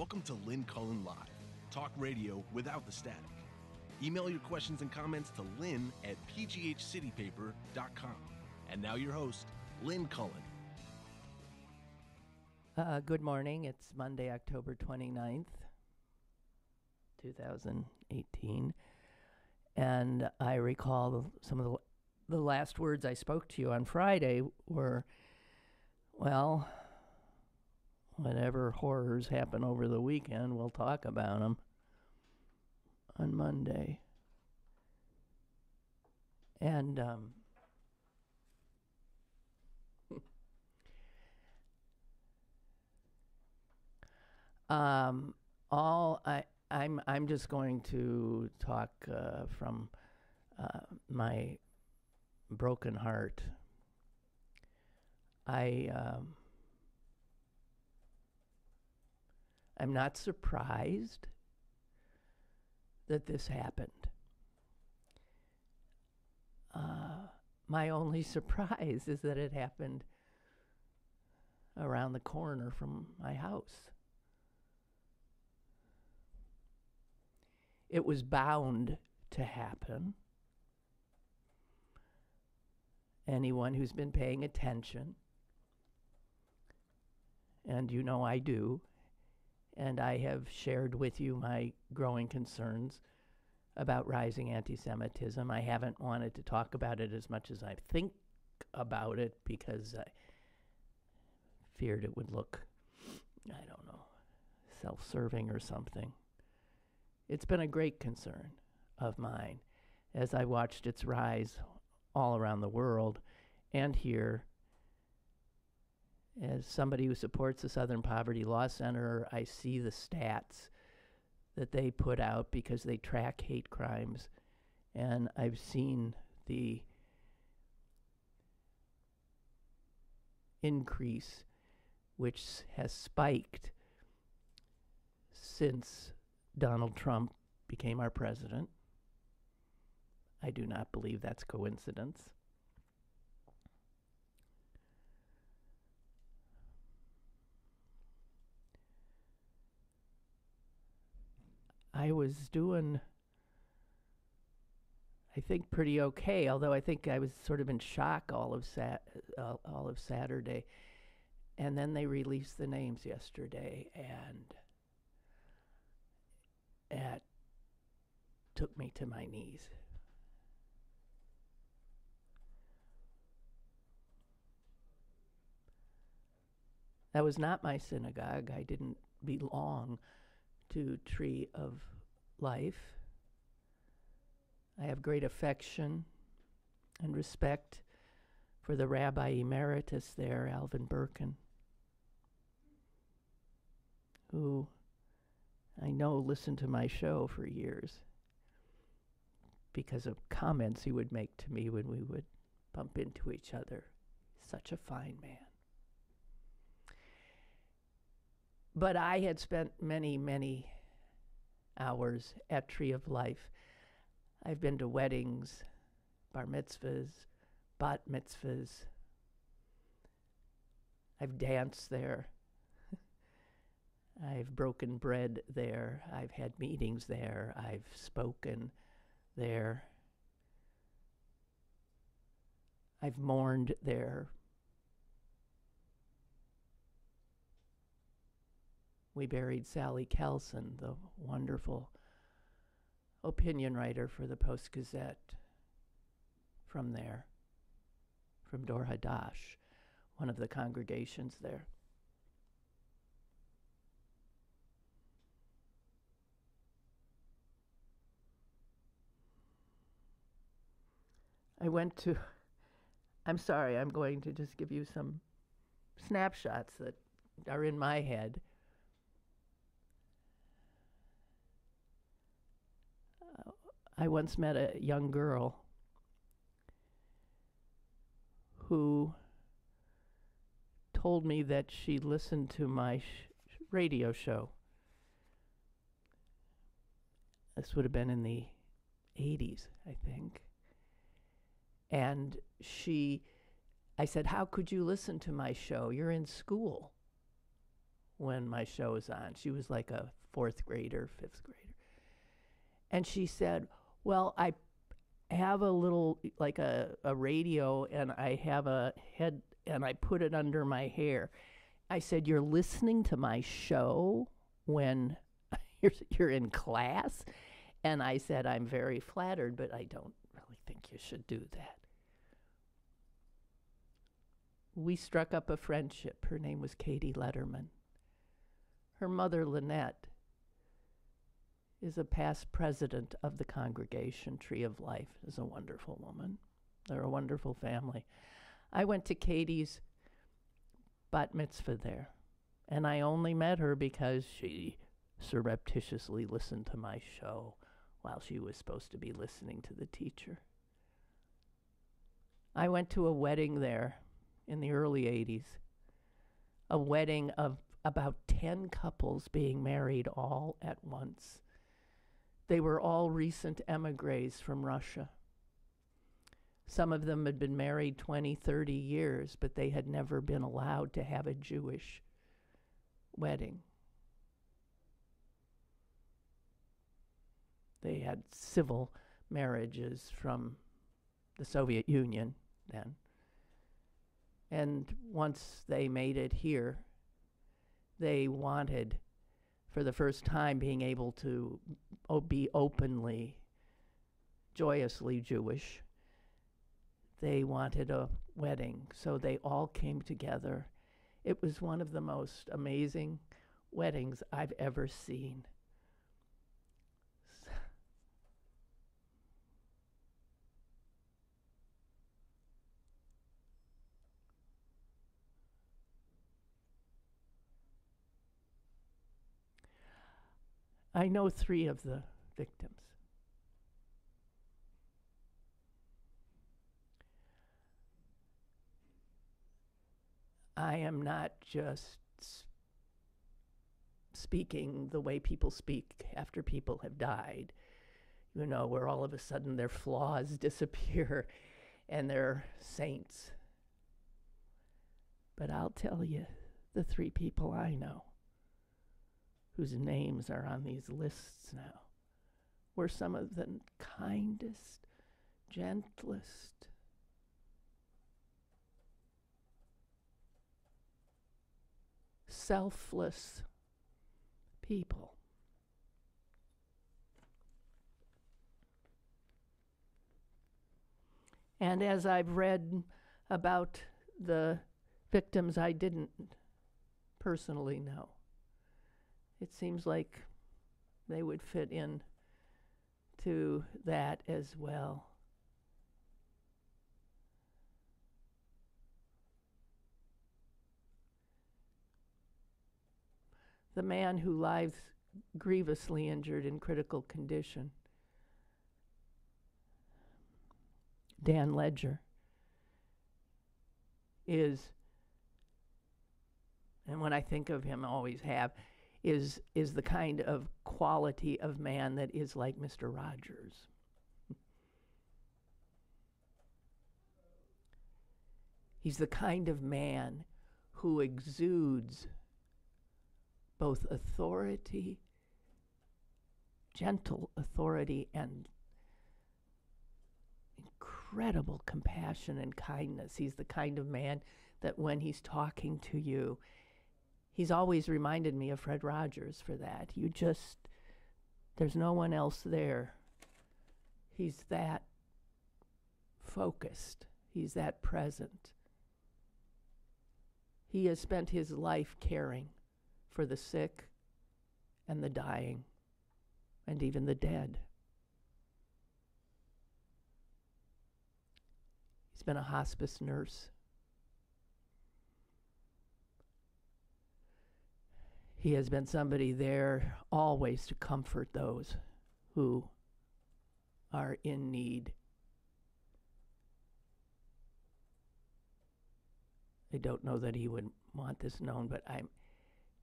Welcome to Lynn Cullen Live, talk radio without the static. Email your questions and comments to lynn@pghcitypaper.com. And now your host, Lynn Cullen. Good morning. It's Monday, October 29th, 2018. And I recall some of the last words I spoke to you on Friday were, well, whatever horrors happen over the weekend, we'll talk about them on Monday. And I'm just going to talk from my broken heart. I'm not surprised that this happened. My only surprise is that it happened around the corner from my house. It was bound to happen. Anyone who's been paying attention, and you know I do, and I have shared with you my growing concerns about rising anti-Semitism. I haven't wanted to talk about it as much as I think about it because I feared it would look, I don't know, self-serving or something. It's been a great concern of mine as I watched its rise all around the world and here. As somebody who supports the Southern Poverty Law Center, I see the stats that they put out because they track hate crimes. And I've seen the increase, which has spiked since Donald Trump became our president. I do not believe that's coincidence. I was doing, I think, pretty okay, although I think I was sort of in shock all of Saturday. And then they released the names yesterday, and it took me to my knees. That was not my synagogue. I didn't belong to Tree of Life. I have great affection and respect for the Rabbi Emeritus there, Alvin Birkin, who I know listened to my show for years because of comments he would make to me when we would bump into each other. Such a fine man. But I had spent many, many hours at Tree of Life. I've been to weddings, bar mitzvahs, bat mitzvahs. I've danced there. I've broken bread there. I've had meetings there. I've spoken there. I've mourned there. We buried Sally Kelson, the wonderful opinion writer for the Post-Gazette, from there, from Dor Hadash, one of the congregations there. I'm sorry, I'm going to just give you some snapshots that are in my head. I once met a young girl who told me that she listened to my radio show. This would have been in the 80s, I think. And I said, how could you listen to my show? You're in school. when my show was on. She was like a 4th grader, 5th grader. And she said, well, I have a little, like a radio, and I have a head, and I put it under my hair. I said, you're listening to my show when you're in class? And I said, I'm very flattered, but I don't really think you should do that. We struck up a friendship. Her name was Katie Letterman. Her mother, Lynette, is a past president of the congregation. Tree of Life is a wonderful woman. They're a wonderful family. I went to Katie's bat mitzvah there, and I only met her because she surreptitiously listened to my show while she was supposed to be listening to the teacher. I went to a wedding there in the early 80s, a wedding of about 10 couples being married all at once. They were all recent emigres from Russia. Some of them had been married 20, 30 years, but they had never been allowed to have a Jewish wedding. They had civil marriages from the Soviet Union then. And once they made it here, they wanted, for the first time, being able to be openly, joyously Jewish. They wanted a wedding, so they all came together. It was one of the most amazing weddings I've ever seen. I know 3 of the victims. I am not just speaking the way people speak after people have died, you know, where all of a sudden their flaws disappear and they're saints. But I'll tell you, the 3 people I know whose names are on these lists now were some of the kindest, gentlest, selfless people. And as I've read about the victims I didn't personally know, it seems like they would fit in to that as well. The man who lies grievously injured in critical condition, Dan Ledger, is, and when I think of him, I always have, is the kind of quality of man that is like Mr. Rogers. He's the kind of man who exudes both authority, gentle authority, and incredible compassion and kindness. He's the kind of man that when he's talking to you, he's always reminded me of Fred Rogers for that. There's no one else there. He's that focused. He's that present. He has spent his life caring for the sick and the dying and even the dead. He's been a hospice nurse. He has been somebody there always to comfort those who are in need. I don't know that he would want this known, but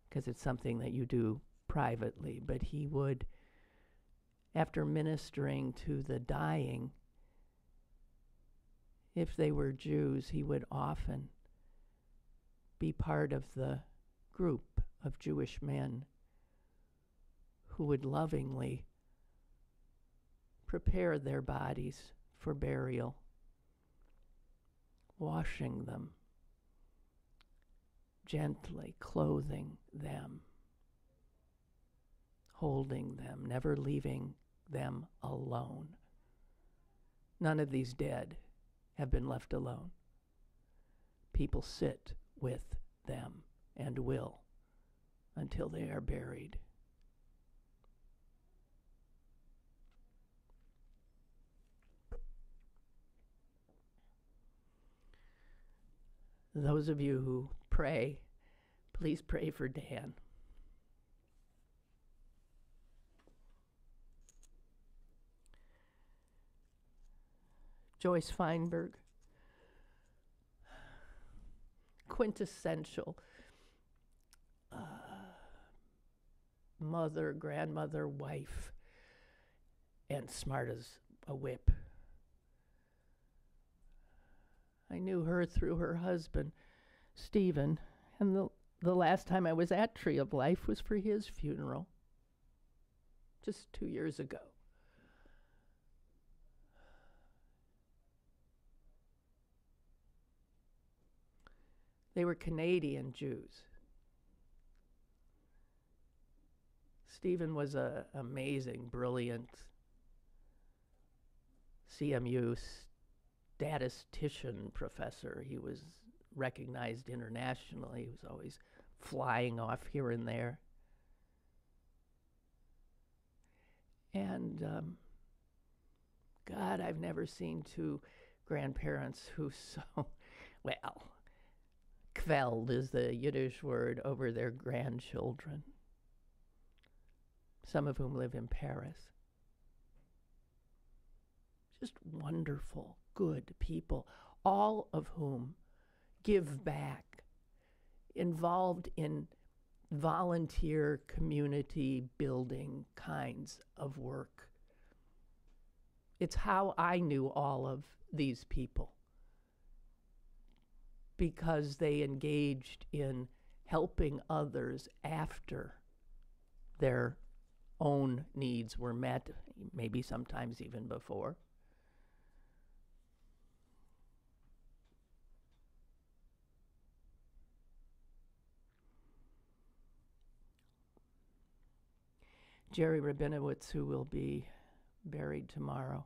because it's something that you do privately, but he would, after ministering to the dying, if they were Jews, he would often be part of the group of Jewish men who would lovingly prepare their bodies for burial, washing them, gently clothing them, holding them, never leaving them alone. None of these dead have been left alone. People sit with them and will until they are buried. Those of you who pray, please pray for Dan. Joyce Feinberg, quintessential mother, grandmother, wife, and smart as a whip. I knew her through her husband, Stephen, and the last time I was at Tree of Life was for his funeral, just 2 years ago. They were Canadian Jews. Stephen was an amazing, brilliant CMU statistician professor. He was recognized internationally. He was always flying off here and there. And God, I've never seen two grandparents who so, well, kveld is the Yiddish word over their grandchildren, some of whom live in Paris. Just wonderful, good people, all of whom give back, involved in volunteer community building kinds of work. It's how I knew all of these people, because they engaged in helping others after their own needs were met, maybe sometimes even before. Jerry Rabinowitz, who will be buried tomorrow,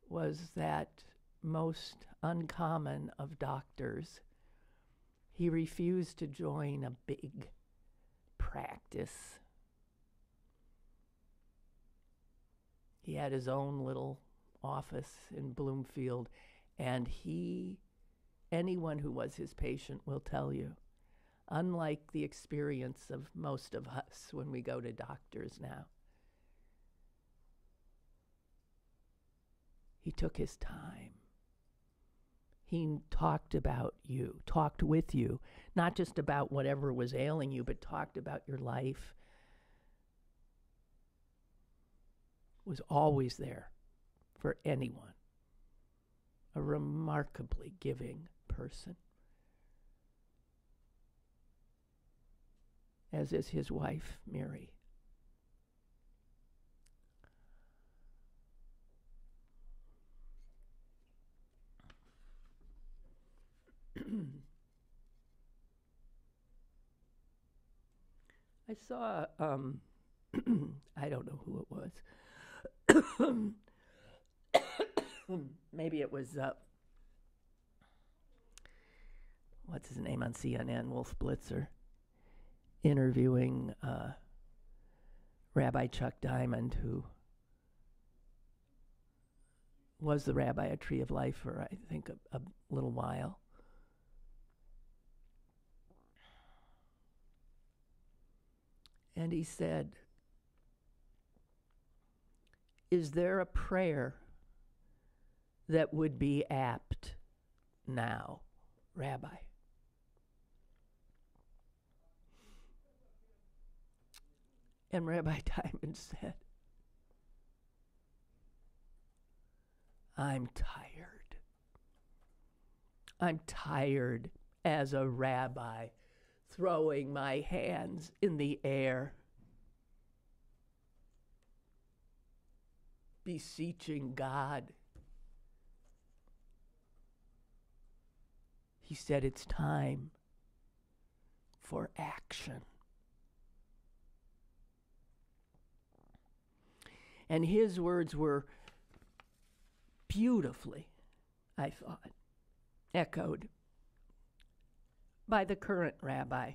was that most uncommon of doctors. He refused to join a big practice. He had his own little office in Bloomfield, and anyone who was his patient will tell you, unlike the experience of most of us when we go to doctors now, he took his time. He talked about you, talked with you, not just about whatever was ailing you, but talked about your life. Was always there for anyone. A remarkably giving person. As is his wife, Mary. I saw, I don't know who it was. Maybe it was, what's his name on CNN, Wolf Blitzer, interviewing Rabbi Chuck Diamond, who was the rabbi at Tree of Life for, I think, a little while. And he said, is there a prayer that would be apt now, Rabbi? And Rabbi Diamond said, I'm tired. I'm tired as a rabbi throwing my hands in the air, beseeching God. He said, it's time for action. And his words were beautifully, I thought, echoed by the current rabbi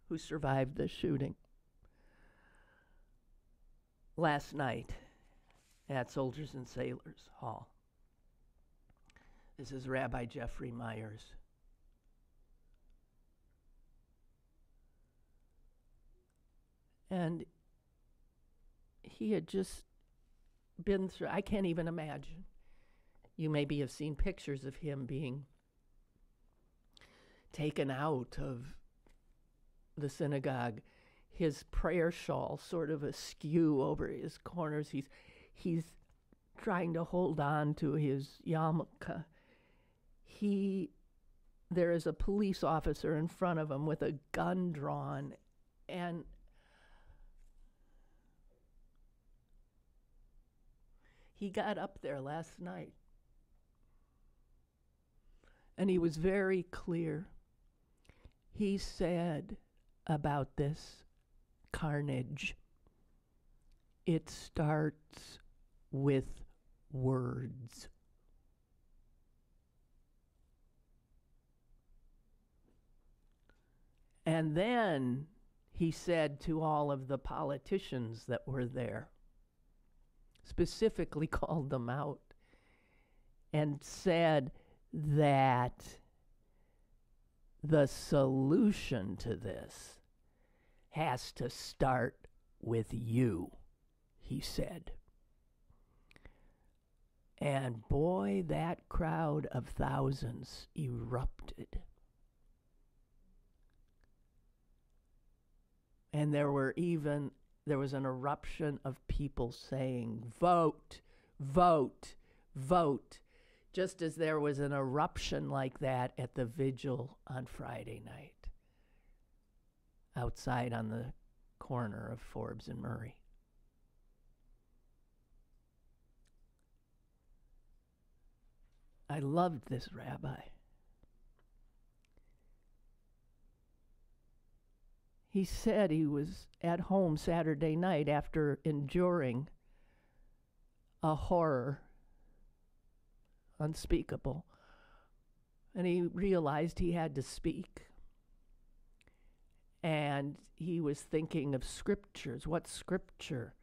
who survived the shooting last night at Soldiers and Sailors Hall. This is Rabbi Jeffrey Myers. And he had just been through, I can't even imagine. You maybe have seen pictures of him being taken out of the synagogue, his prayer shawl sort of askew over his corners. He's trying to hold on to his yarmulke. There is a police officer in front of him with a gun drawn, and he got up there last night, and he was very clear. He said about this carnage, it starts with words. And then he said to all of the politicians that were there, specifically called them out, and said that the solution to this has to start with you, he said. And boy, that crowd of thousands erupted. And there was an eruption of people saying, vote, vote, vote, just as there was an eruption like that at the vigil on Friday night outside on the corner of Forbes and Murray. I loved this rabbi. He said he was at home Saturday night after enduring a horror unspeakable, and he realized he had to speak. And he was thinking of scriptures, what scripture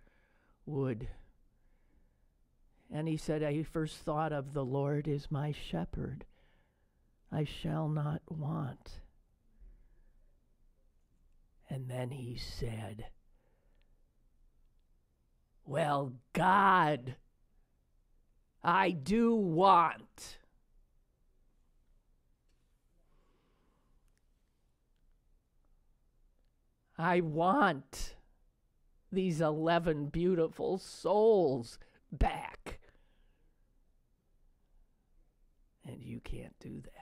would. And he said, I first thought of the Lord is my shepherd. I shall not want. And then he said, well, God, I do want. I want these 11 beautiful souls back. And you can't do that.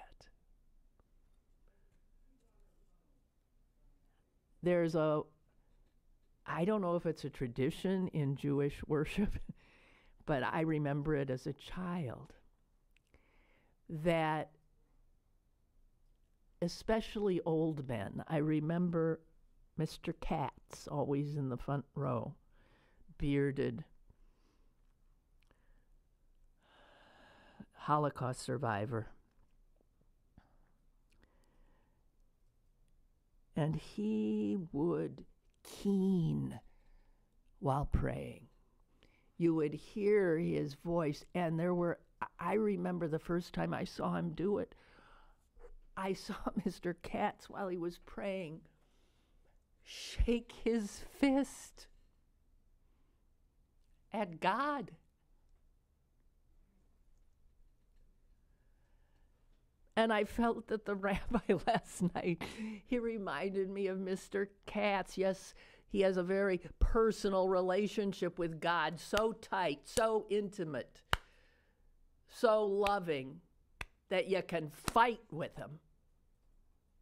I don't know if it's a tradition in Jewish worship, but I remember it as a child, that especially old men, I remember Mr. Katz, always in the front row, bearded Holocaust survivor. And he would keen while praying. You would hear his voice, and I remember the first time I saw him do it, I saw Mr. Katz, while he was praying, shake his fist at God. And I felt that the rabbi last night, he reminded me of Mr. Katz. Yes, he has a very personal relationship with God, so tight, so intimate, so loving that you can fight with him.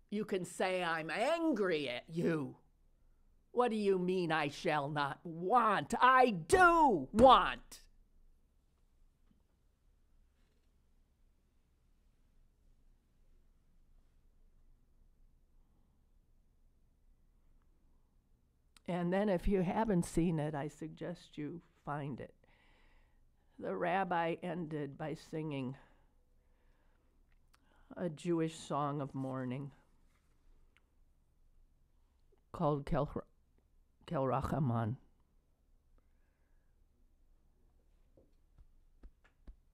You can say I'm angry at you. What do you mean I shall not want? I do want. And then if you haven't seen it, I suggest you find it. The rabbi ended by singing a Jewish song of mourning called Kel Rachaman.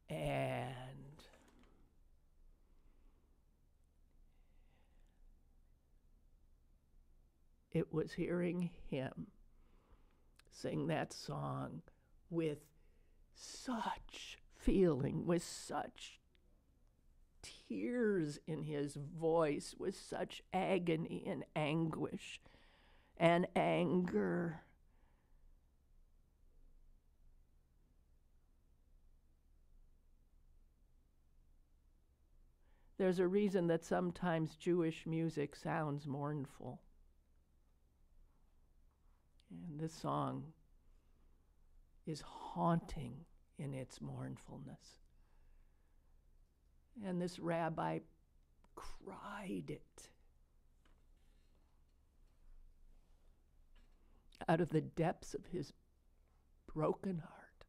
And it was hearing him sing that song with such feeling, with such tears in his voice, with such agony and anguish and anger. There's a reason that sometimes Jewish music sounds mournful. And this song is haunting in its mournfulness. And this rabbi cried it out of the depths of his broken heart.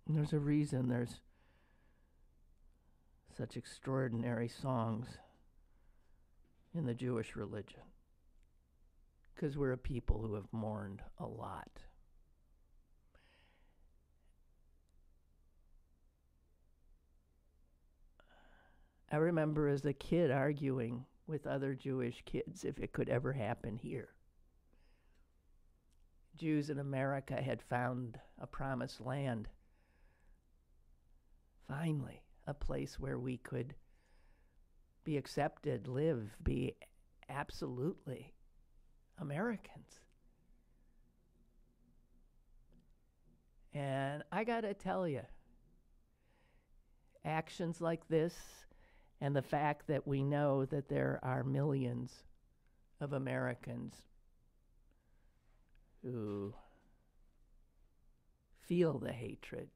And there's a reason there's such extraordinary songs in the Jewish religion, because we're a people who have mourned a lot. I remember as a kid arguing with other Jewish kids if it could ever happen here. Jews in America had found a promised land. Finally, a place where we could be accepted, live, be absolutely Americans. And I gotta tell you, actions like this and the fact that we know that there are millions of Americans who feel the hatred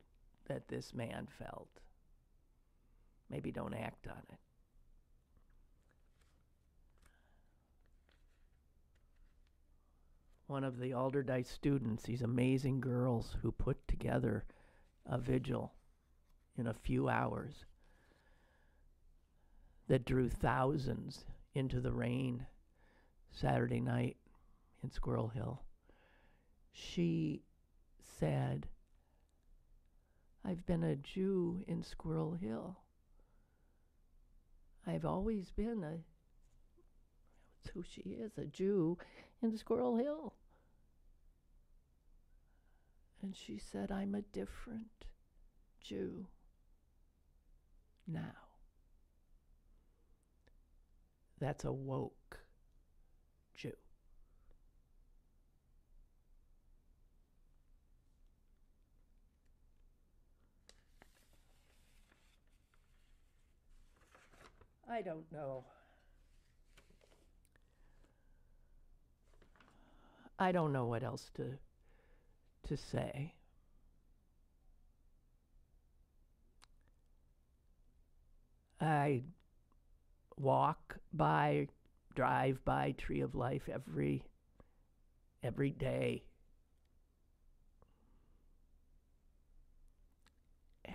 that this man felt, maybe don't act on it. One of the Alderdice students, these amazing girls who put together a vigil in a few hours that drew thousands into the rain Saturday night in Squirrel Hill. She said, I've been a Jew in Squirrel Hill. I've always been that's who she is, a Jew in Squirrel Hill. And she said, I'm a different Jew now. That's a woke Jew. I don't know. I don't know what else to say. I walk by, drive by Tree of Life every day.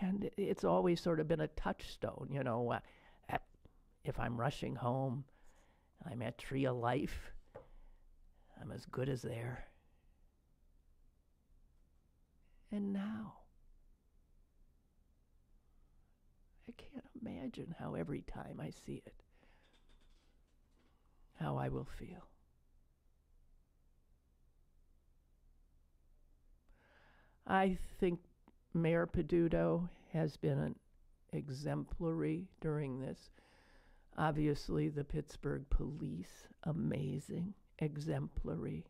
And it's always sort of been a touchstone, you know. If I'm rushing home, I'm at Tree of Life, I'm as good as there. And now, I can't imagine how every time I see it, how I will feel. I think Mayor Peduto has been exemplary during this. Obviously, the Pittsburgh police, amazing, exemplary.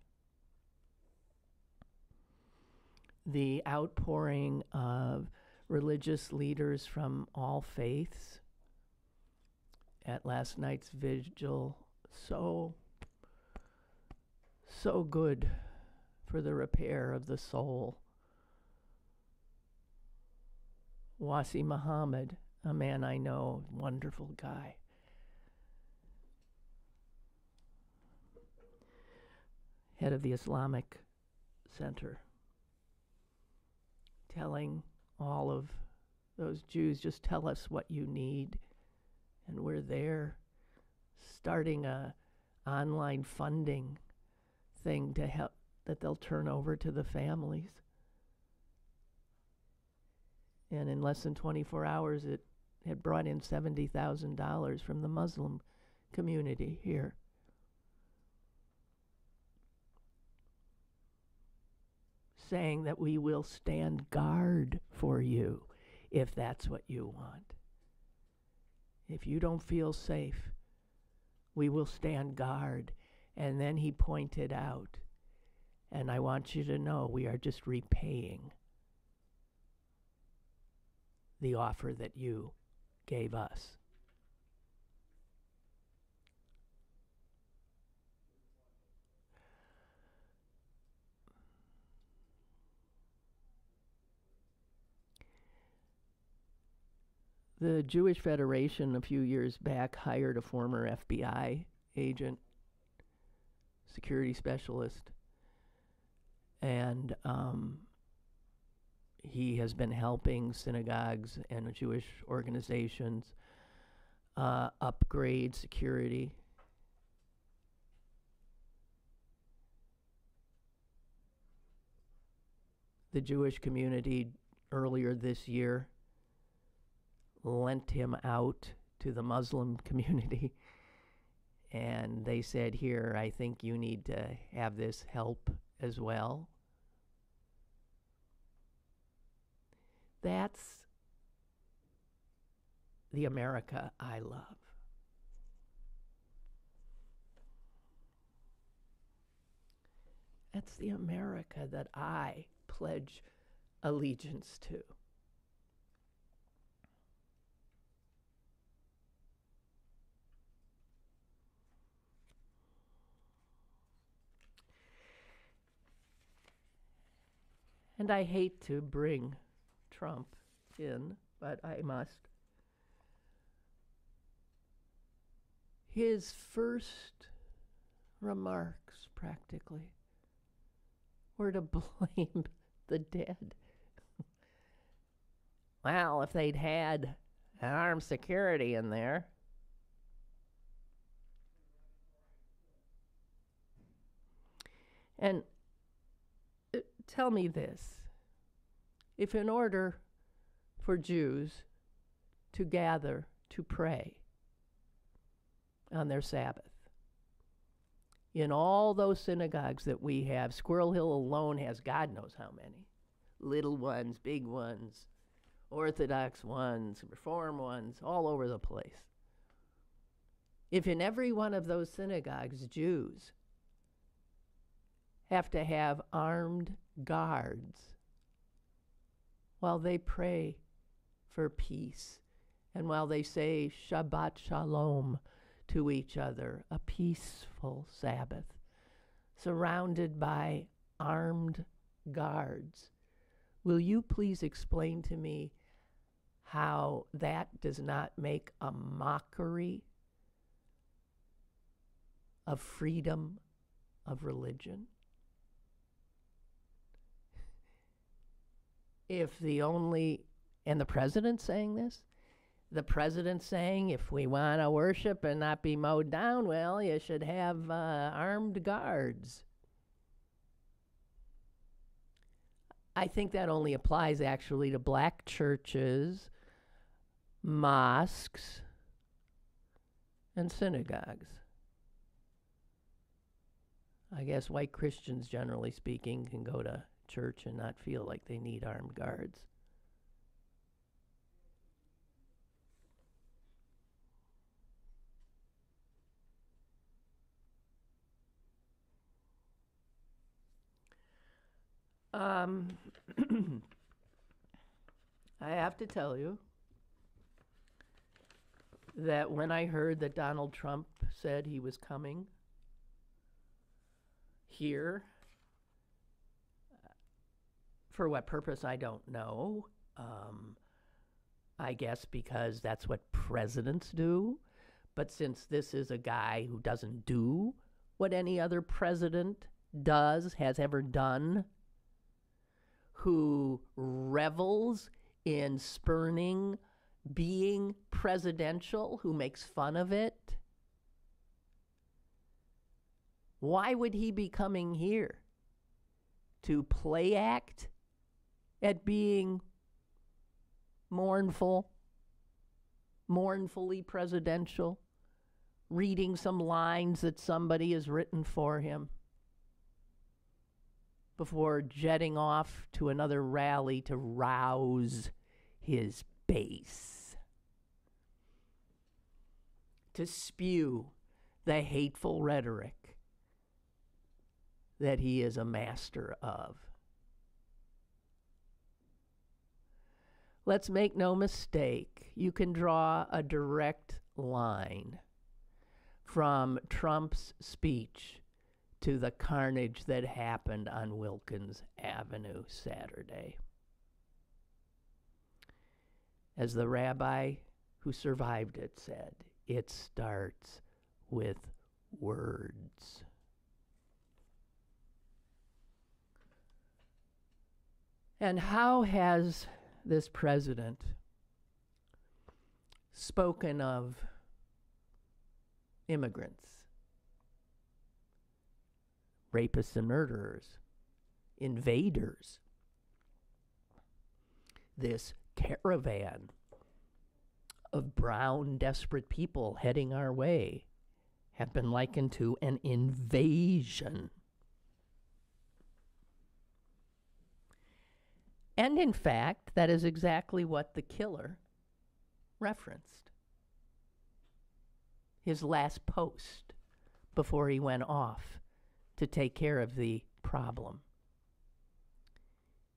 The outpouring of religious leaders from all faiths at last night's vigil. So good for the repair of the soul. Wasi Muhammad, a man I know, wonderful guy. Head of the Islamic Center, telling all of those Jews, just tell us what you need, and we're there. Starting a online funding thing to help that they'll turn over to the families. And in less than 24 hours, it had brought in $70,000 from the Muslim community here. Saying that we will stand guard for you if that's what you want. If you don't feel safe, we will stand guard. And then he pointed out, and I want you to know, we are just repaying the offer that you gave us. The Jewish Federation a few years back hired a former FBI agent, security specialist, and he has been helping synagogues and Jewish organizations upgrade security. The Jewish community earlier this year lent him out to the Muslim community, and they said, here, I think you need to have this help as well. That's the America I love. That's the America that I pledge allegiance to. And I hate to bring Trump in, but I must. His first remarks, practically, were to blame the dead. Well, if they'd had armed security in there. And tell me this. If in order for Jews to gather to pray on their Sabbath, in all those synagogues that we have, Squirrel Hill alone has God knows how many. Little ones, big ones, Orthodox ones, Reform ones, all over the place. If in every one of those synagogues, Jews have to have armed guards while they pray for peace and while they say Shabbat Shalom to each other, a peaceful Sabbath, surrounded by armed guards. Will you please explain to me how that does not make a mockery of freedom of religion? If the only, and the president's saying this, the president's saying if we want to worship and not be mowed down, well, you should have armed guards. I think that only applies actually to black churches, mosques, and synagogues. I guess white Christians, generally speaking, can go to church and not feel like they need armed guards. I have to tell you that when I heard that Donald Trump said he was coming here, for what purpose, I don't know. I guess because that's what presidents do. But since this is a guy who doesn't do what any other president has ever done, who revels in spurning being presidential, who makes fun of it, why would he be coming here? To play act at being mournfully presidential, reading some lines that somebody has written for him before jetting off to another rally to rouse his base, to spew the hateful rhetoric that he is a master of. Let's make no mistake, you can draw a direct line from Trump's speech to the carnage that happened on Wilkins Avenue Saturday. As the rabbi who survived it said, it starts with words. And how has this president spoken of immigrants, rapists and murderers, invaders? This caravan of brown, desperate people heading our way have been likened to an invasion. And in fact, that is exactly what the killer referenced. His last post before he went off to take care of the problem.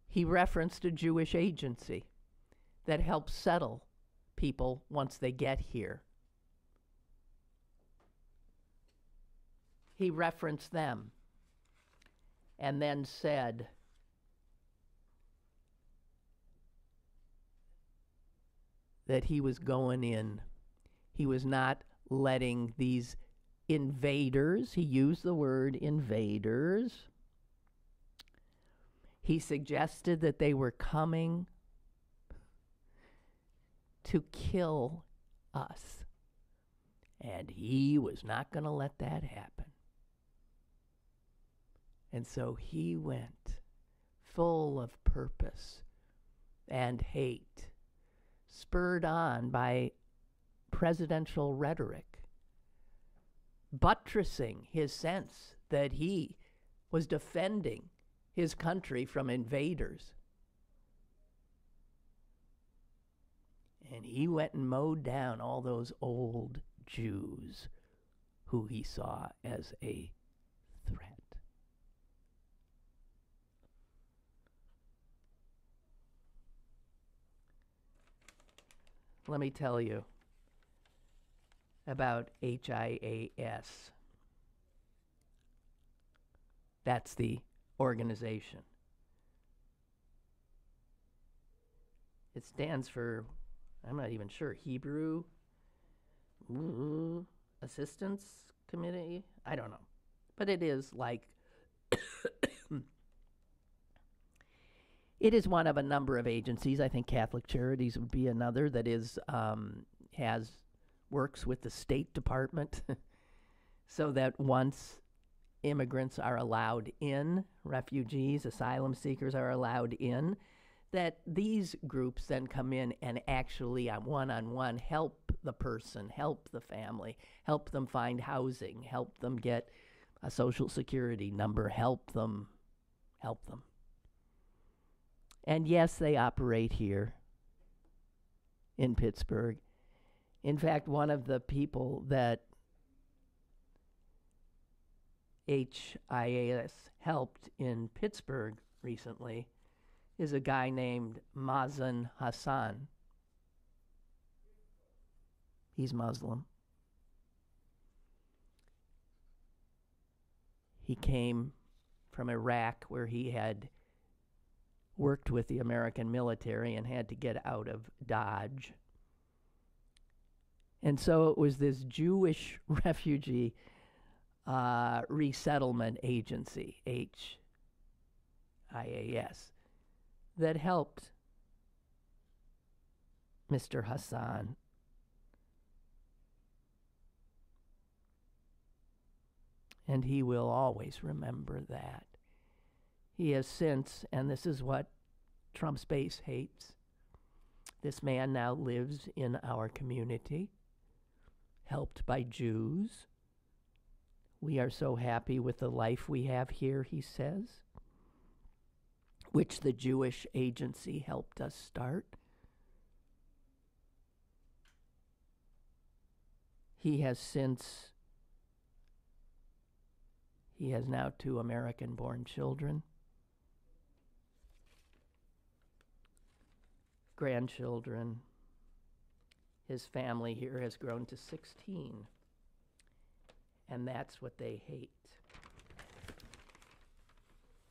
He referenced a Jewish agency that helps settle people once they get here. He referenced them and then said, that he was going in. He was not letting these invaders, he used the word invaders. He suggested that they were coming to kill us. And he was not going to let that happen. And so he went full of purpose and hate, spurred on by presidential rhetoric, buttressing his sense that he was defending his country from invaders. And he went and mowed down all those old Jews who he saw as a threat. Let me tell you about HIAS. That's the organization. It stands for, I'm not even sure, Hebrew Assistance Committee? I don't know. But it is like, it is one of a number of agencies. I think Catholic Charities would be another that is, works with the State Department so that once immigrants are allowed in, refugees, asylum seekers are allowed in, that these groups then come in and actually one-on-one help the person, help the family, help them find housing, help them get a social security number, help them. And yes, they operate here in Pittsburgh. In fact, one of the people that HIAS helped in Pittsburgh recently is a guy named Mazen Hassan. He's Muslim. He came from Iraq, where he had worked with the American military and had to get out of Dodge. And so it was this Jewish refugee resettlement agency, HIAS, that helped Mr. Hassan. And he will always remember that. He has since, and this is what Trump's base hates, this man now lives in our community, helped by Jews. We are so happy with the life we have here, he says, which the Jewish agency helped us start. He has now 2 American-born children, grandchildren. His family here has grown to 16, and that's what they hate.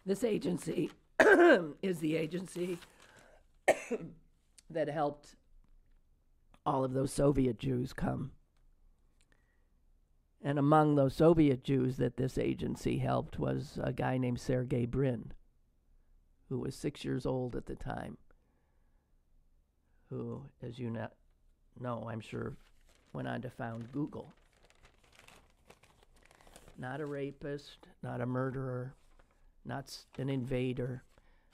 This agency is the agency that helped all of those Soviet Jews come. And among those Soviet Jews that this agency helped was a guy named Sergei Brin, who was 6 years old at the time, who, as you know, I'm sure, went on to found Google. Not a rapist, not a murderer, not an invader,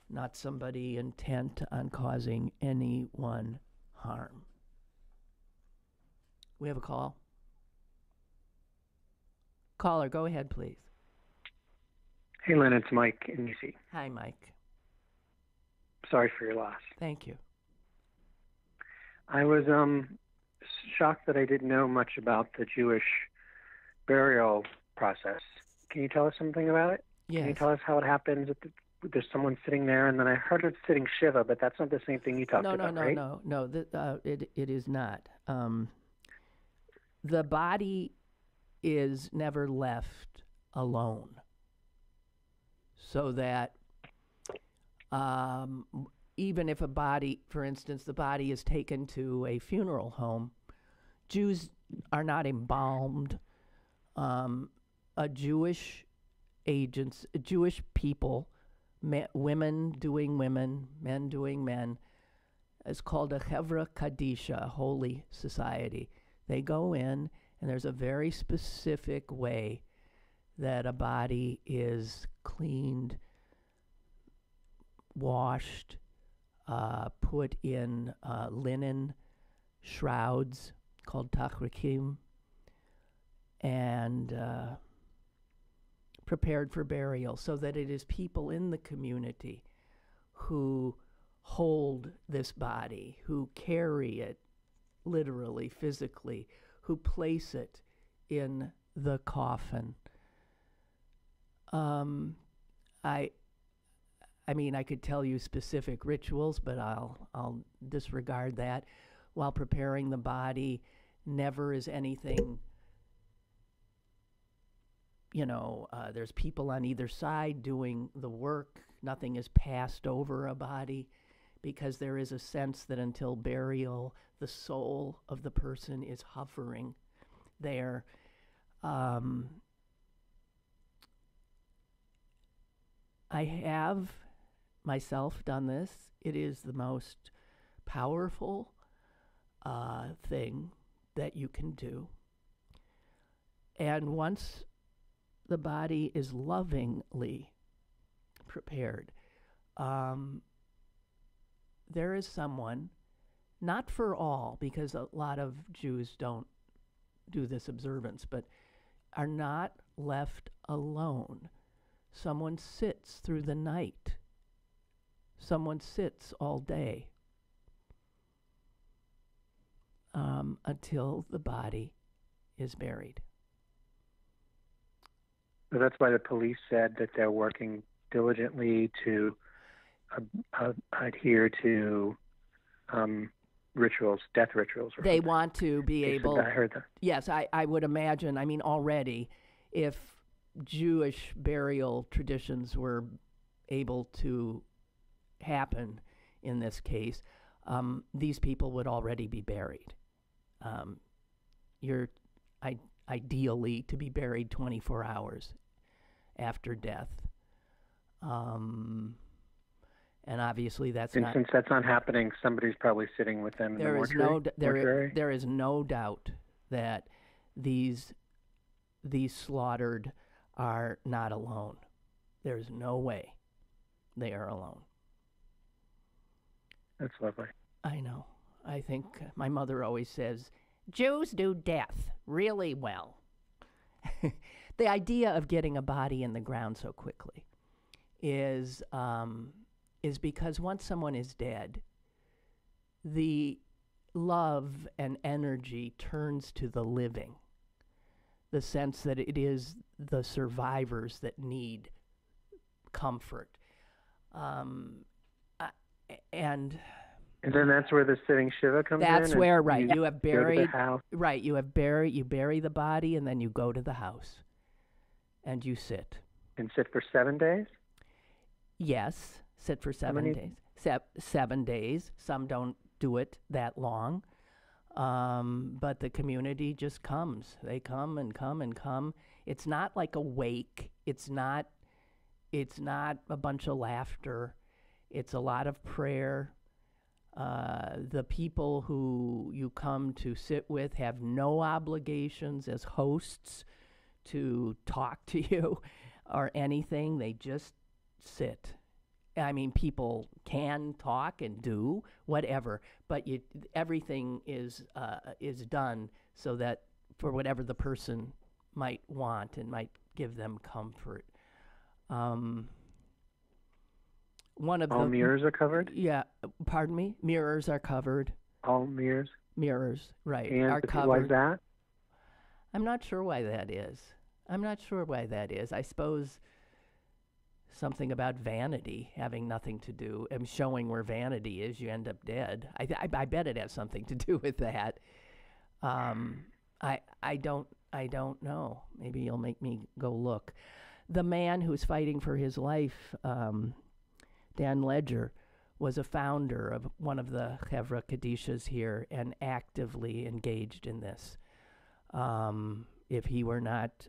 not somebody intent on causing anyone harm. We have a call. Caller, go ahead, please. Hey, Lynn, it's Mike in DC. Hi, Mike. Sorry for your loss. Thank you. I was shocked that I didn't know much about the Jewish burial process. Can you tell us something about it? Yes. Can you tell us how it happens? There's someone sitting there, and then I heard it's sitting Shiva, but that's not the same thing you talked about, right? No. It is not. The body is never left alone, so that even if a body, for instance, the body is taken to a funeral home, Jews are not embalmed. Jewish people, women doing women, men doing men, is called a Chevra Kadisha, a holy society. They go in, and there's a very specific way that a body is cleaned, washed, put in linen shrouds called tachrikim, and prepared for burial, so that it is people in the community who hold this body, who carry it literally, physically, who place it in the coffin. I mean, I could tell you specific rituals, but I'll disregard that. While preparing the body, never is anything, there's people on either side doing the work. Nothing is passed over a body, because there is a sense that until burial, the soul of the person is hovering there. I have myself done this. It is the most powerful thing that you can do. And once the body is lovingly prepared, there is someone, not for all, because a lot of Jews don't do this observance, but are not left alone. Someone sits through the night. Someone sits all day until the body is buried. So that's why the police said that they're working diligently to adhere to rituals, death rituals. Or They something. want to be able. I heard that. Yes, I would imagine. I mean, already, if Jewish burial traditions were able to happen in this case, these people would already be buried. You're ideally to be buried 24 hours after death. And obviously that's and not... since that's not happening, somebody's probably sitting with them in the mortuary. There is no doubt that these slaughtered are not alone. There's no way they are alone. That's lovely. I know. I think my mother always says, Jews do death really well. The idea of getting a body in the ground so quickly is because once someone is dead, the love and energy turns to the living. The sense that it is the survivors that need comfort. And then that's where the sitting Shiva comes in. That's where, right? You have buried, right? You bury the body, and then you go to the house, and you sit. And sit for 7 days. Yes, sit for 7 days. 7 days. Some don't do it that long, but the community just comes. They come and come and come. It's not like a wake. It's not a bunch of laughter. It's a lot of prayer. The people who you come to sit with have no obligations as hosts to talk to you or anything. They just sit. I mean, people can talk and do whatever, but everything is done so that for whatever the person might want and might give them comfort. All mirrors are covered? Yeah, pardon me? Mirrors are covered. All mirrors? Mirrors, right, and are covered. Why is that? I'm not sure why that is. I suppose something about vanity having nothing to do, and showing where vanity is, you end up dead. I bet it has something to do with that. I don't know. Maybe you'll make me go look. The man who's fighting for his life, Dan Ledger, was a founder of one of the Chevra Kadishas here and actively engaged in this. If he were not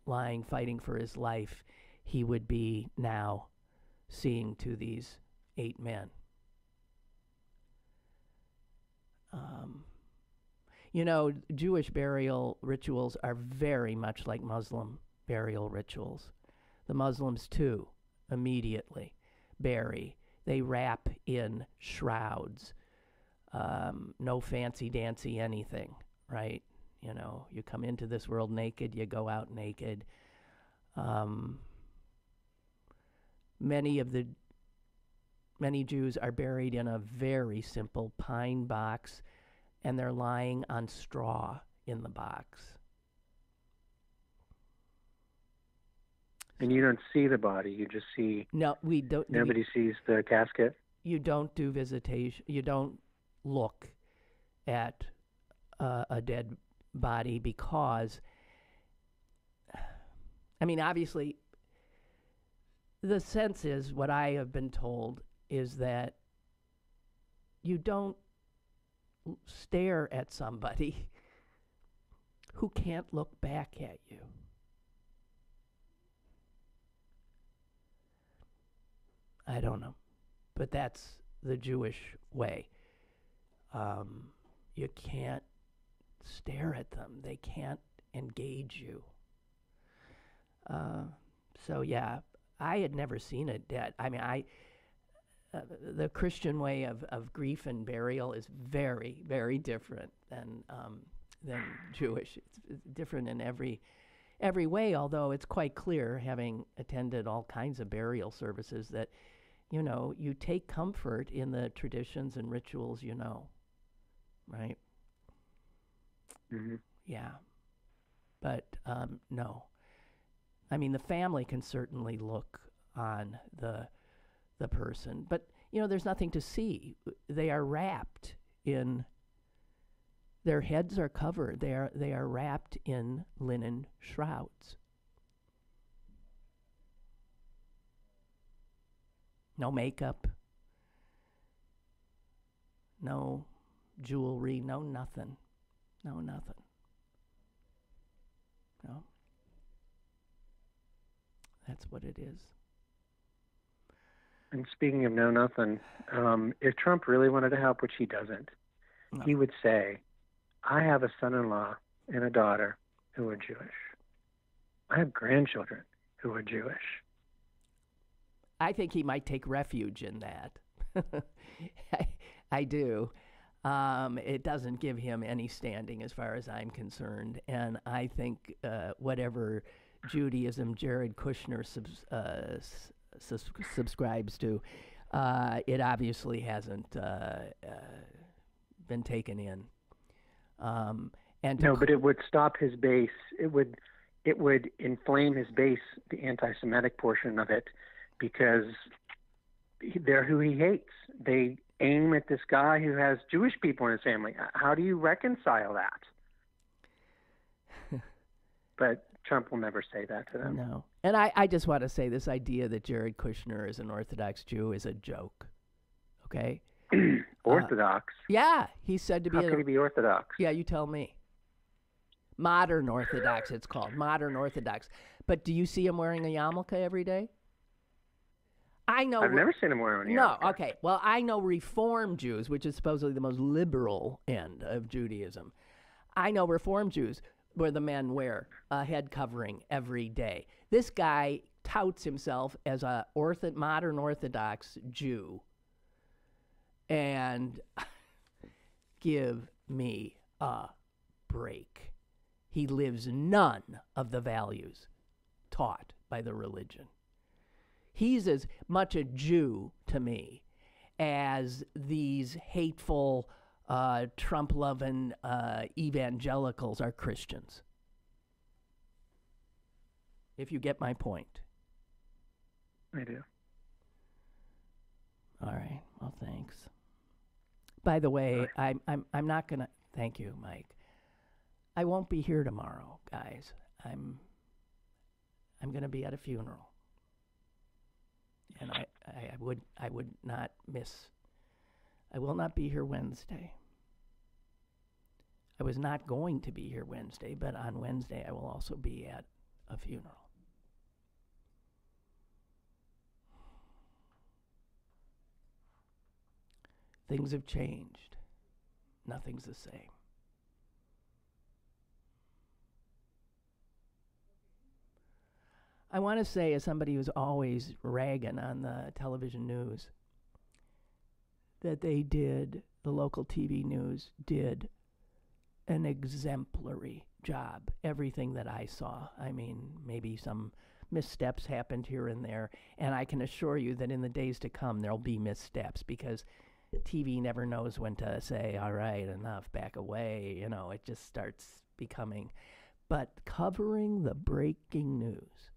lying, fighting for his life, he would be now seeing to these 8 men. Jewish burial rituals are very much like Muslim burial rituals. The Muslims, too, immediately bury. They wrap in shrouds. No fancy-dancy anything, right? You come into this world naked, you go out naked. Many Jews are buried in a very simple pine box, and they're lying on straw in the box. And you don't see the body, you just see... No, we don't... Nobody sees the casket? You don't do visitation. You don't look at a dead body because... I mean, obviously, the sense is, what I have been told, is that you don't stare at somebody who can't look back at you. I don't know, but that's the Jewish way. You can't stare at them. They can't engage you. So yeah, I had never seen a dead. I mean, the Christian way of grief and burial is very, very different than Jewish. It's different in every way, although it's quite clear, having attended all kinds of burial services, that you take comfort in the traditions and rituals, right? Mm-hmm. Yeah. But no. I mean, the family can certainly look on the the person. But, there's nothing to see. They are wrapped in, their heads are covered. They are wrapped in linen shrouds. No makeup. No jewelry. No nothing. No nothing. No. That's what it is. And speaking of know nothing, if Trump really wanted to help, which he doesn't, he would say, I have a son-in-law and a daughter who are Jewish. I have grandchildren who are Jewish. I think he might take refuge in that. I do. It doesn't give him any standing as far as I'm concerned. And I think whatever Judaism Jared Kushner subscribes to, it obviously hasn't been taken in. But it would stop his base. It would inflame his base, the anti-Semitic portion of it, because they're who he hates. They aim at this guy who has Jewish people in his family. How do you reconcile that? But Trump will never say that to them. No. And I just want to say this idea that Jared Kushner is an Orthodox Jew is a joke. Okay? Orthodox? Yeah. He's said to be... How could he be Orthodox? Yeah, you tell me. Modern Orthodox, it's called. Modern Orthodox. But do you see him wearing a yarmulke every day? I know. I've never seen him wearing a yarmulke. No, okay. Well, I know Reform Jews, which is supposedly the most liberal end of Judaism. I know Reform Jews where the men wear a head covering every day. This guy touts himself as a modern Orthodox Jew. And give me a break. He lives none of the values taught by the religion. He's as much a Jew to me as these hateful, Trump-loving evangelicals are Christians. If you get my point. I do. All right. Well, thanks. By the way, I'm not gonna. Thank you, Mike. I won't be here tomorrow, guys. I'm gonna be at a funeral, and I would not miss. I will not be here Wednesday. I was not going to be here Wednesday, but on Wednesday I will also be at a funeral. Things have changed. Nothing's the same. I want to say, as somebody who's always ragging on the television news, that the local TV news did an exemplary job. Everything that I saw. I mean, maybe some missteps happened here and there, and I can assure you that in the days to come there'll be missteps, because TV never knows when to say, all right, enough, back away. It just starts becoming. But covering the breaking news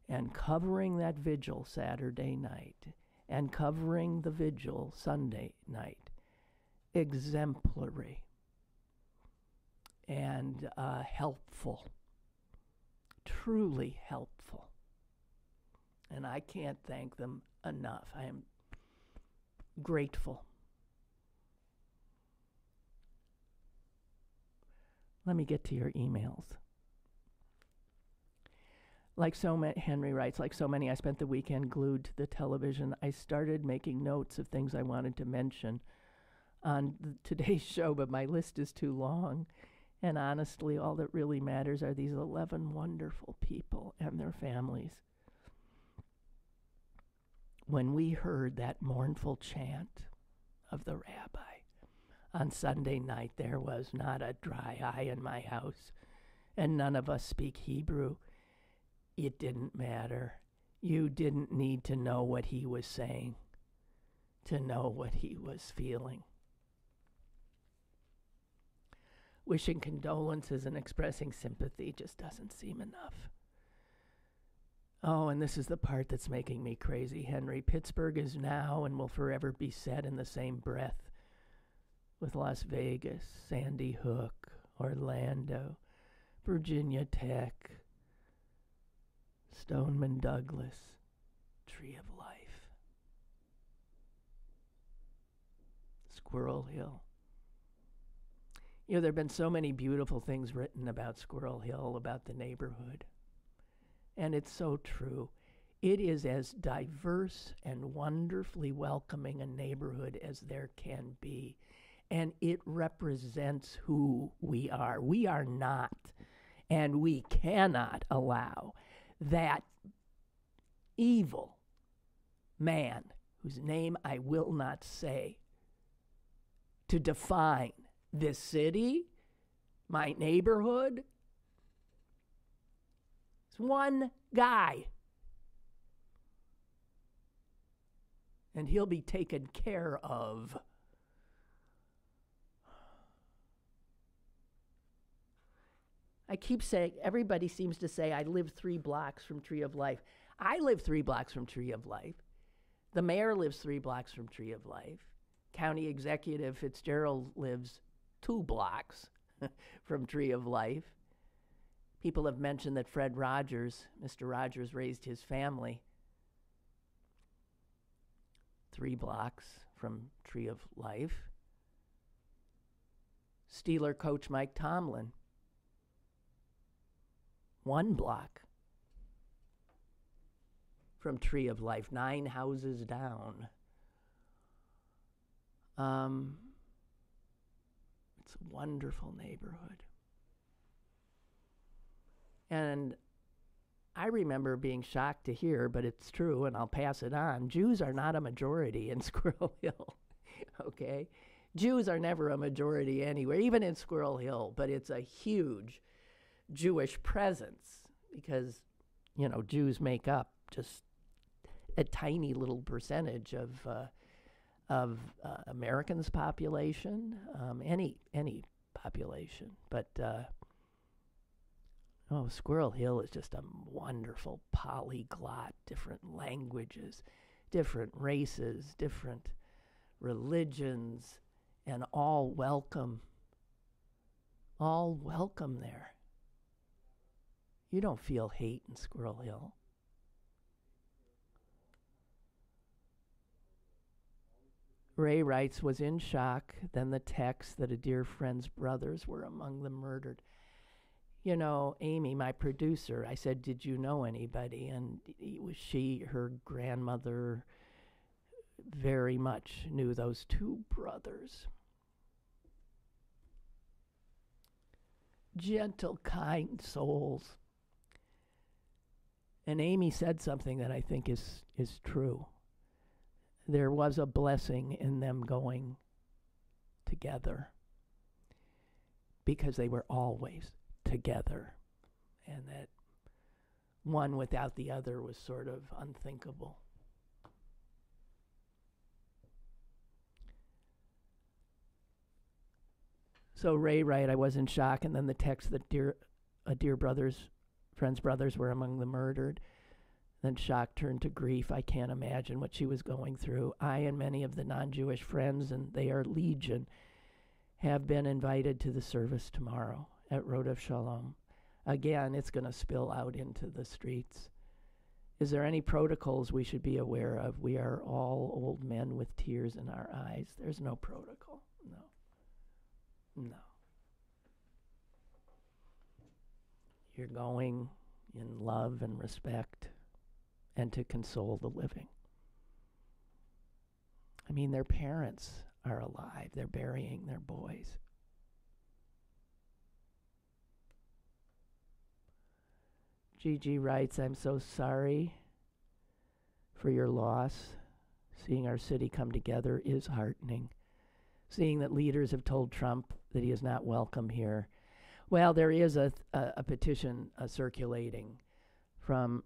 and covering that vigil Saturday night and covering the vigil Sunday night, exemplary and helpful, truly helpful. And I can't thank them enough. I am grateful. Let me get to your emails. Henry writes, like so many, I spent the weekend glued to the television. I started making notes of things I wanted to mention on today's show, but my list is too long. And honestly, all that really matters are these 11 wonderful people and their families. When we heard that mournful chant of the rabbi on Sunday night, there was not a dry eye in my house, and none of us speak Hebrew. It didn't matter. You didn't need to know what he was saying to know what he was feeling. Wishing condolences and expressing sympathy just doesn't seem enough. Oh, and this is the part that's making me crazy, Henry. Pittsburgh is now and will forever be said in the same breath with Las Vegas, Sandy Hook, Orlando, Virginia Tech, Stoneman Douglas, Tree of Life, Squirrel Hill. You know, there have been so many beautiful things written about Squirrel Hill, about the neighborhood. And it's so true. It is as diverse and wonderfully welcoming a neighborhood as there can be. And it represents who we are. We are not, and we cannot allow that evil man, whose name I will not say, to define this city, my neighborhood. It's one guy. And he'll be taken care of. I keep saying, everybody seems to say, I live 3 blocks from Tree of Life. I live 3 blocks from Tree of Life. The mayor lives 3 blocks from Tree of Life. County Executive Fitzgerald lives 2 blocks from Tree of Life. People have mentioned that Fred Rogers, Mr. Rogers, raised his family 3 blocks from Tree of Life. Steeler coach Mike Tomlin, 1 block from Tree of Life, 9 houses down. It's a wonderful neighborhood. And I remember being shocked to hear, but it's true, and I'll pass it on, Jews are not a majority in Squirrel Hill, okay? Jews are never a majority anywhere, even in Squirrel Hill, but it's a huge Jewish presence because, you know, Jews make up just a tiny little percentage of Americans' population, any population. But Squirrel Hill is just a wonderful polyglot, different languages, different races, different religions, and all welcome there. You don't feel hate in Squirrel Hill. Ray writes, was in shock, then the text that a dear friend's brothers were among the murdered. You know, Amy, my producer, I said, did you know anybody? And her grandmother very much knew those 2 brothers. Gentle, kind souls. And Amy said something that I think is true. There was a blessing in them going together because they were always together, and that one without the other was sort of unthinkable. So Ray writes, I was in shock, and then the text that friend's brothers were among the murdered. Then shock turned to grief. I can't imagine what she was going through. I and many of the non-Jewish friends, and they are legion, have been invited to the service tomorrow at Road of Shalom. Again, it's going to spill out into the streets. Is there any protocols we should be aware of? We are all old men with tears in our eyes. There's no protocol. No. You're going in love and respect and to console the living. I mean, their parents are alive. They're burying their boys. Gigi writes, I'm so sorry for your loss. Seeing our city come together is heartening. Seeing that leaders have told Trump that he is not welcome here. Well, there is a petition circulating from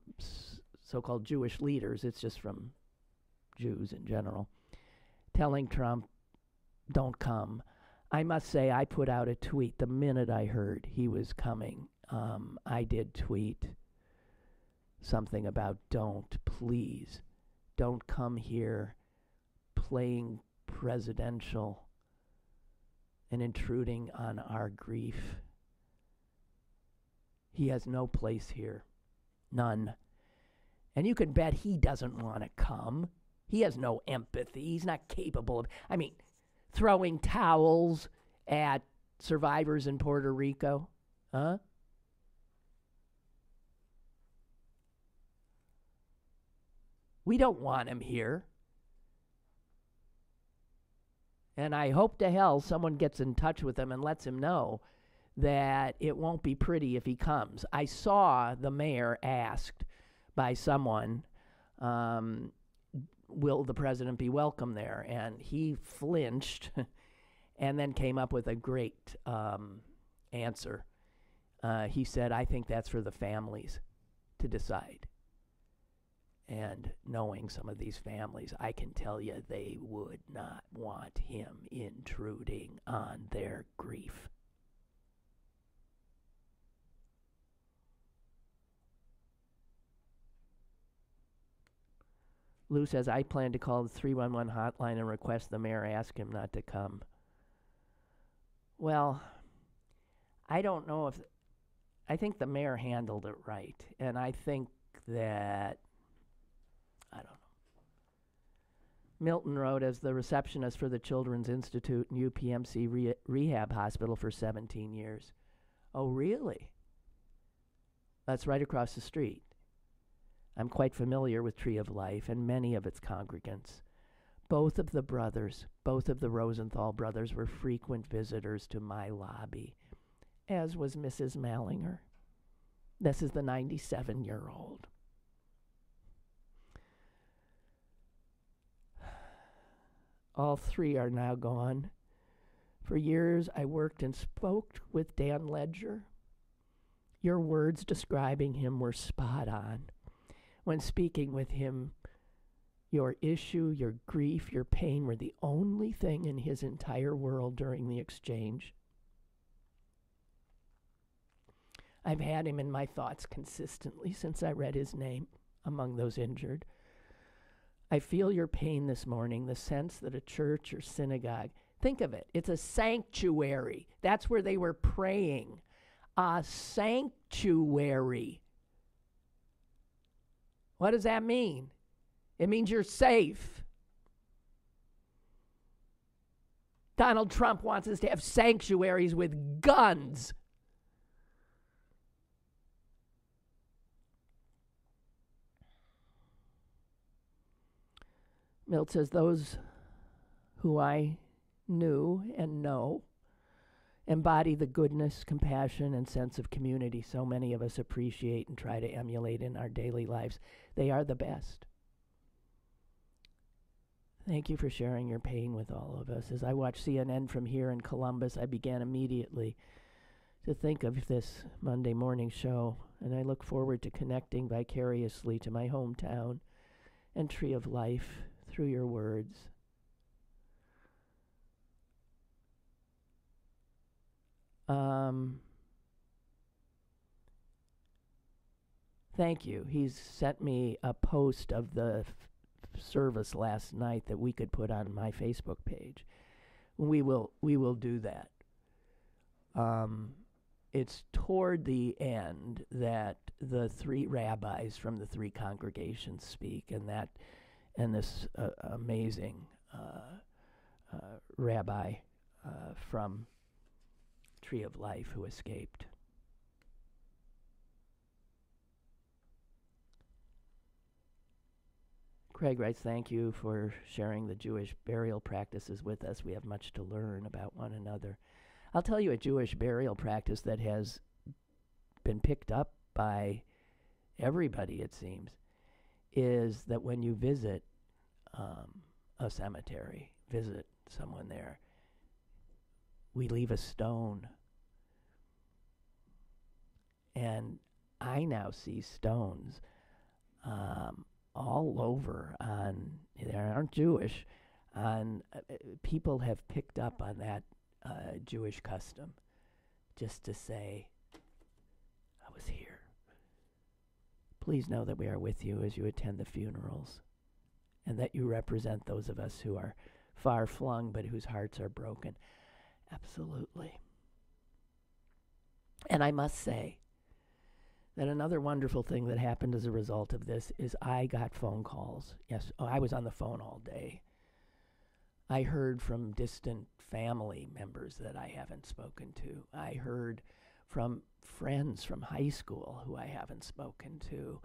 so-called Jewish leaders, it's just from Jews in general, telling Trump, don't come. I must say, I put out a tweet the minute I heard he was coming. I did tweet, something about please, don't come here playing presidential and intruding on our grief. He has no place here. None. And you can bet he doesn't want to come. He has no empathy. He's not capable of, throwing towels at survivors in Puerto Rico. Huh? We don't want him here. And I hope to hell someone gets in touch with him and lets him know that it won't be pretty if he comes. I saw the mayor asked by someone, will the president be welcome there? And he flinched and then came up with a great answer. He said, I think that's for the families to decide. And knowing some of these families, I can tell you they would not want him intruding on their grief. Lou says, I plan to call the 311 hotline and request the mayor ask him not to come. Well, I don't know if... I think the mayor handled it right. And I think that... I don't know. Milton wrote, as the receptionist for the Children's Institute and UPMC Rehab Hospital for 17 years. Oh, really? That's right across the street. I'm quite familiar with Tree of Life and many of its congregants. Both of the Rosenthal brothers were frequent visitors to my lobby, as was Mrs. Mallinger. This is the 97-year-old. All three are now gone. For years, I worked and spoke with Dan Ledger. Your words describing him were spot on. When speaking with him, your issue, your grief, your pain were the only thing in his entire world during the exchange. I've had him in my thoughts consistently since I read his name among those injured. I feel your pain this morning, the sense that a church or synagogue, think of it, it's a sanctuary. That's where they were praying. A sanctuary. What does that mean? It means you're safe. Donald Trump wants us to have sanctuaries with guns. Milt says, those who I knew and know embody the goodness, compassion, and sense of community so many of us appreciate and try to emulate in our daily lives. They are the best. Thank you for sharing your pain with all of us. As I watch CNN from here in Columbus, I began immediately to think of this Monday morning show, and I look forward to connecting vicariously to my hometown and Tree of Life through your words. Thank you. He's sent me a post of the service last night that we could put on my Facebook page. We will do that. It's toward the end that the three rabbis from the three congregations speak, and this amazing rabbi from Tree of Life who escaped. Craig writes, thank you for sharing the Jewish burial practices with us. We have much to learn about one another. I'll tell you a Jewish burial practice that has been picked up by everybody, it seems, is that when you visit a cemetery, visit someone there, we leave a stone. And I now see stones all over they aren't Jewish, people have picked up on that Jewish custom just to say, I was here. please know that we are with you as you attend the funerals, and that you represent those of us who are far flung but whose hearts are broken. Absolutely. And I must say that another wonderful thing that happened as a result of this is I got phone calls. Yes, I was on the phone all day. I heard from distant family members that I haven't spoken to. I heard from friends from high school who I haven't spoken to.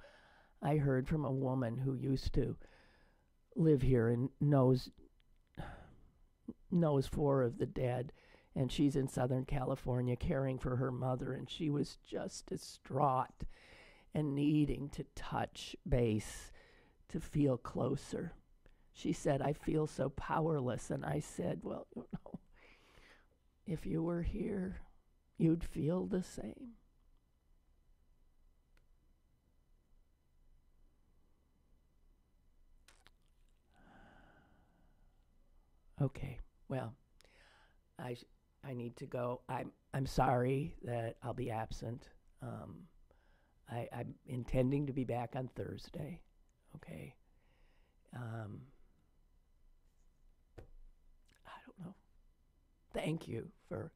I heard from a woman who used to live here and knows 4 of the dead, and she's in Southern California caring for her mother, and she was just distraught and needing to touch base to feel closer. She said, I feel so powerless. And I said, well, if you were here, you'd feel the same. Okay, well, I need to go. I'm sorry that I'll be absent. I'm intending to be back on Thursday. Okay. I don't know. Thank you for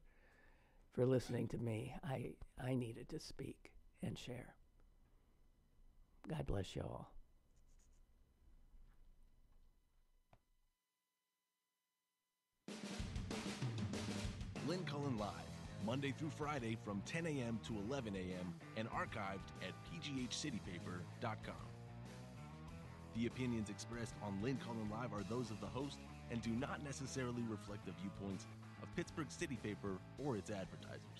listening to me. I needed to speak and share. God bless you all. Lynn Cullen Live, Monday through Friday from 10 a.m. to 11 a.m. and archived at pghcitypaper.com. The opinions expressed on Lynn Cullen Live are those of the host and do not necessarily reflect the viewpoints of Pittsburgh City Paper or its advertisers.